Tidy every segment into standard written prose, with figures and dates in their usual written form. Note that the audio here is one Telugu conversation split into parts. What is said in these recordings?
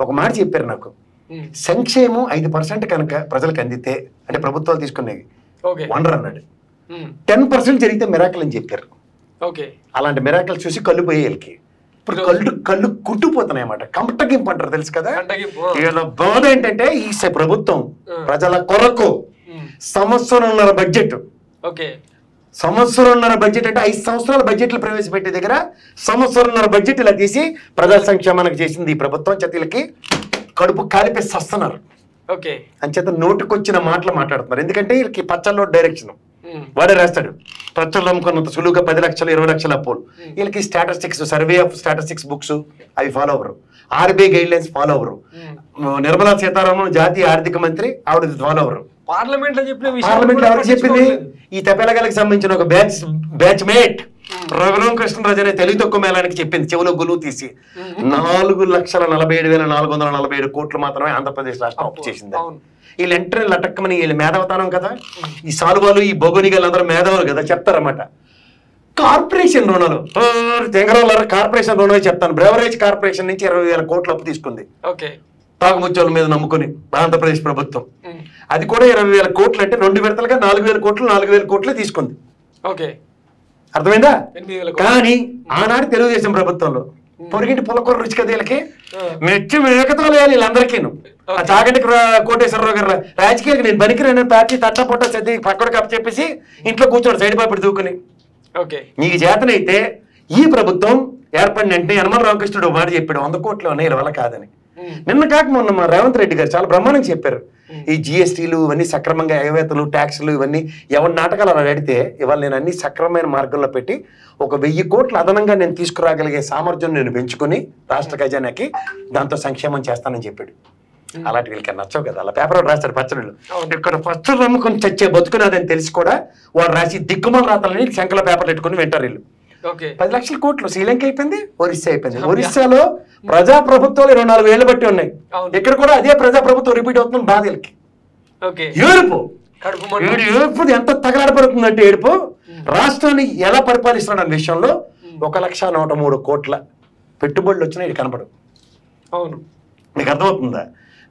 ఒక మాట చెప్పారు నాకు, సంక్షేమం 5% కనుక ప్రజలకు అందితే, అంటే ప్రభుత్వాలు తీసుకునేవి 100 అన్నాడు, 10% జరిగితే మిరాకిల్ అని చెప్పారు. అలాంటి మిరాకిల్ చూసి కళ్ళు పోయేళ్ళకి ఇప్పుడు కళ్ళు కుట్టుపోతున్నాయి అన్నమాట. కంపటగింపు అంటారు తెలుసు కదా. వీళ్ళ బాధ ఏంటంటే ఈ ప్రభుత్వం ప్రజల కొరకు సంవత్సరంన్నర బడ్జెట్, సంవత్సరంన్నర బడ్జెట్ అంటే 5 సంవత్సరాల బడ్జెట్లు ప్రవేశపెట్టే దగ్గర సంవత్సరంన్నర బడ్జెట్ ఇలా తీసి ప్రజా సంక్షేమానికి చేసింది ఈ ప్రభుత్వం. చేతిలకి కడుపు కాలిపే సస్తున్నారు. అంచేత నోటుకొచ్చిన మాటలు మాట్లాడుతున్నారు. ఎందుకంటే వీళ్ళకి పచ్చల్లో డైరెక్షన్ వాడే రాస్తాడు. పచ్చళ్ళు అమ్ముకున్నంత సులువుగా 10 లక్షలు 20 లక్షల అప్పులు. వీళ్ళకి statistics, survey of statistics books అవి ఫాలో అవ్వరు, ఆర్బీఐ గైడ్ లైన్స్ ఫాలో అవ్వరు, నిర్మలా సీతారామన్ జాతీయ ఆర్థిక మంత్రి ఆవిడ ఫాలో అవ్వరు. పార్లమెంట్ లో ఎవరికి చెప్పింది? ఈ తెపెలగలకు సంబంధించిన ఒక బ్యాచ్ మేట్ రఘురామకృష్ణరాజు అనే తెలుగు తక్కువ మేళానికి చెప్పింది, చెవులో గులువు తీసి 4,47,447 కోట్లు మాత్రమే ఆంధ్రప్రదేశ్ రాష్ట్రం అప్పు చేసింది. వీళ్ళు ఎంటర్ లటక్కమని వీళ్ళు మేధావతానం కదా, ఈ సాలువాలు ఈ బొగోనిగలు అందరూ మేధావులు కదా, చెప్తారన్నమాట. కార్పొరేషన్ రుణాలు, కార్పొరేషన్ రుణాలు చెప్తాను. బ్రెవరేజ్ కార్పొరేషన్ నుంచి 20,000 కోట్లు అప్పు తీసుకుంది తాగుముత్యాల మీద నమ్ముకుని ఆంధ్రప్రదేశ్ ప్రభుత్వం. అది కూడా 20,000 కోట్లు అంటే 2 విడతలుగా 4,000 కోట్లు 4,000 కోట్లే తీసుకుంది. అర్థమైందా? కానీ ఆనాడు తెలుగుదేశం ప్రభుత్వంలో పొరిగింటి పులకూర రుచి కదా వీళ్ళకి మెచ్చి మేకతో వేయాలి వీళ్ళందరికీ. ఆ చాగంటి కోటేశ్వరరావు గారు రాజకీయాలకు నేను పనికిరాను పార్టీ తట్ట పొట్ట చది పక్కడికి అప్పు చెప్పేసి ఇంట్లో కూర్చోడు సైడ్ పాపిడి దూకుని. నీకు చేతనైతే ఈ ప్రభుత్వం ఏర్పడిన వెంటనే యనమల రామకృష్ణుడు మాట చెప్పాడు 100 కోట్లు ఉన్నాయి వీళ్ళ వల్ల కాదని. నిన్న కాక మొన్న మా రేవంత్ రెడ్డి గారు చాలా బ్రహ్మాండంగా చెప్పారు. ఈ జిఎస్టీలు ఇవన్నీ సక్రమంగా ఎగవేతలు ట్యాక్సులు ఇవన్నీ ఎవరి నాటకాలు అలా అడిగితే ఇవాళ నేను అన్ని సక్రమమైన మార్గంలో పెట్టి 1,000 కోట్లు అదనంగా నేను తీసుకురాగలిగే సామర్థ్యం నేను పెంచుకుని రాష్ట్ర ఖజానాకి దాంతో సంక్షేమం చేస్తానని చెప్పాడు. అలాంటి వీళ్ళకి నచ్చవు కదా, అలా పేపర్ రాస్తాడు పచ్చళ్ళు. ఇక్కడ పచ్చళ్ళు నమ్ముకొని చచ్చే బతుకున్నదని తెలిసి కూడా వాడు రాసి దిక్కుమల రాతలని శంకల పేపర్లు పెట్టుకుని వింటారు వీళ్ళు. 10 లక్షల కోట్లు శ్రీలంక అయిపోయింది, ఒరిస్సా అయిపోయింది. ఒరిస్సాలో ప్రజాప్రభుత్వాలు 24 ఏళ్ళు బట్టి ఉన్నాయి. ఇక్కడ కూడా అదే ప్రజాప్రభుత్వం రిపీట్ అవుతుంది. బాధలకి ఏడుపు ఏడుపు ఎంత తగలాడపడుతుందంటే ఏడుపు. రాష్ట్రాన్ని ఎలా పరిపాలిస్తున్నాడు అనే విషయంలో 1,103 కోట్ల పెట్టుబడులు వచ్చినా ఇది కనపడు. మీకు అర్థమవుతుందా?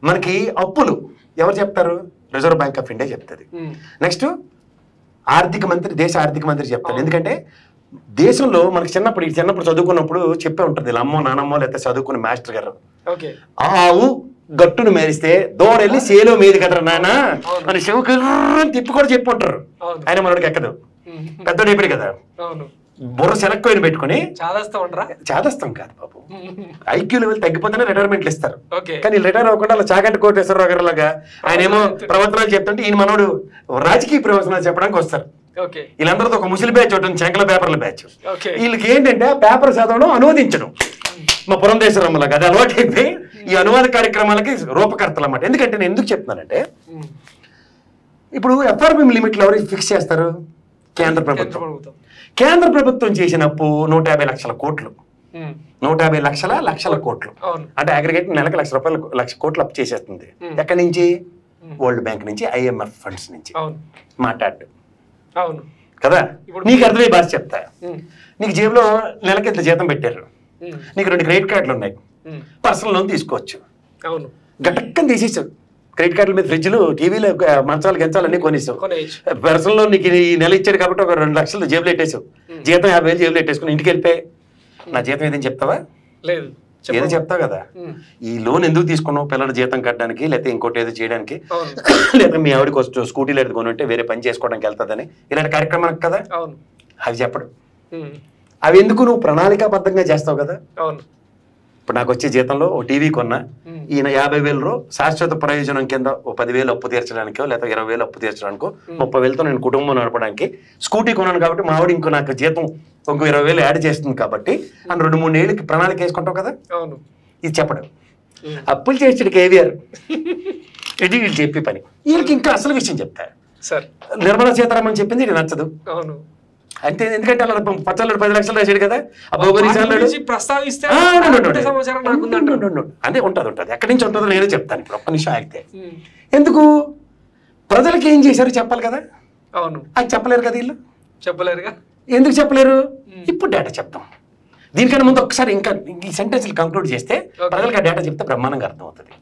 మనకి అప్పులు ఎవరు చెప్తారు? రిజర్వ్ బ్యాంక్ ఆఫ్ ఇండియా చెప్తుంది. నెక్స్ట్ ఆర్థిక మంత్రి, దేశ ఆర్థిక మంత్రి చెప్తాడు. ఎందుకంటే దేశంలో మనకి చిన్నప్పుడు చదువుకున్నప్పుడు చెప్పే ఉంటుంది అమ్మో నానమ్మో లేకపోతే చదువుకున్న మాస్టర్ గారు, ఆవు గట్టును మేరిస్తే దోడెళ్ళి సేలో మీద కదరా నాన్న అని చెవుకి తిప్పి కూడా చెప్పి ఉంటారు. ఆయన మనోడికి ఎక్కదు, పెద్దోడు చెప్పాడు కదా. బుర్ర సెలక్కోయిన పెట్టుకుని చాదస్తాం కాదు బాబు, ఐక్యూ లెవెల్ తగ్గిపోతేనే రిటైర్మెంట్లు ఇస్తారు. కానీ రిటైర్ అవ్వకుండా అలా చాగంటి కోటేశ్వరరావు గారు లాగా ఆయన ఏమో ప్రవచనాలు చెప్తుంటే ఈయన మనోడు రాజకీయ ప్రవచనాలు చెప్పడానికి వస్తారు. వీళ్ళందరితో ఒక ముసలి బ్యాచ్ ఉంటుంది, చెంకల పేపర్ల బ్యాచ్. వీళ్ళకి ఏంటంటే ఆ పేపర్ చదవడం అనువదించడం మా పురంధేశ్వరమ్మలాగా అది అలవాటు అయిపోయి ఈ అనువాద కార్యక్రమాలకి రూపకర్తలు అన్నమాట. ఎందుకంటే నేను ఎందుకు చెప్తున్నానంటే ఇప్పుడు ఎఫ్ఆర్బిఎం లిమిట్లు ఎవరు ఫిక్స్ చేస్తారు? కేంద్ర ప్రభుత్వం. కేంద్ర ప్రభుత్వం చేసిన అప్పు 150 లక్షల కోట్లు, 150 లక్షల కోట్లు అంటే అగ్రిగేట్ నెలకు ₹1,00,000 కోట్లు అప్పు చేసేస్తుంది. ఎక్కడి నుంచి? వరల్డ్ బ్యాంక్ నుంచి, IMF ఫండ్స్ నుంచి మాట్లాడు కదా. నీకు అర్థమయ్యే భాష చెప్తా. నీకు జేబులో నెలకి ఇంత జీతం పెట్టారు, నీకు 2 క్రెడిట్ కార్డులు ఉన్నాయి, పర్సనల్ లోన్ తీసుకోవచ్చు. గటక్కని తీసేసావు. క్రెడిట్ కార్డుల మీద ఫ్రిడ్జ్లు, టీవీలు, మంచాలు గంచాలు అన్ని కొనేసావు. పర్సనల్ లోన్ నీకు ఈ నెల ఇచ్చాడు కాబట్టి ఒక 2 లక్షలు జేబులు పెట్టేసావు. జీతం 50,000 జేబులు పెట్టేసుకుని ఇంటికి వెళ్ళిపోయి నా జీతం ఏదని చెప్తావా? లేదు, ఏదో చెప్తావు కదా. ఈ లోన్ ఎందుకు తీసుకున్నావు? పిల్లల జీతం కట్టడానికి, లేకపోతే ఇంకోటి ఏదో చేయడానికి, లేదా మీ ఆవిడకి స్కూటీలు ఎదుగు కొని ఉంటే వేరే పని చేసుకోవడానికి వెళ్తుందని ఇలాంటి కార్యక్రమానికి కదా. అవి చెప్పడు. అవి ఎందుకు నువ్వు ప్రణాళికాబద్ధంగా చేస్తావు కదా. ఇప్పుడు నాకు వచ్చే జీతంలో ఓ టీవీ కొన్నా, ఈయన 50,000 శాశ్వత ప్రయోజనం కింద ఓ 10,000 అప్పు తీర్చడానికో లేదా 20,000 అప్పు తీర్చడానికో 30,000తో నేను కుటుంబం నడపడానికి స్కూటీ కొన్నాను కాబట్టి మా ఆవిడ ఇంకో నాకు జీతం ఇంకో 20,000 యాడ్ చేస్తుంది కాబట్టి అని 2-3 ఏళ్ళకి ప్రణాళిక వేసుకుంటావు కదా. ఇది చెప్పడం అప్పులు చేసేటికి ఏవిఆర్ ఇది వీళ్ళు చెప్పే పని. వీళ్ళకి ఇంకా అసలు విషయం చెప్తా. నిర్మలా సీతారామన్ చెప్పింది ఇది నచ్చదు అంతే. ఎందుకంటే అలా పచ్చళ్ళు 10 లక్షలు రాసాడు కదా. అదే ఉంటుంది ఎక్కడి నుంచి ఉంటుందో నేనే చెప్తాను. ఇప్పుడు ఒక్క నిమిషం ఆగితే ఎందుకు ప్రజలకు ఏం చేశారు చెప్పాలి కదా. అది చెప్పలేరు కదా వీళ్ళు. చెప్పలేరుగా. ఎందుకు చెప్పలేరు? ఇప్పుడు డేటా చెప్తాం. దీనికన్నా ముందు ఒకసారి ఇంకా ఈ సెంటెన్స్ కంక్లూడ్ చేస్తే ప్రజలకు ఆ డేటా చెప్తే బ్రహ్మాండంగా అర్థమవుతుంది.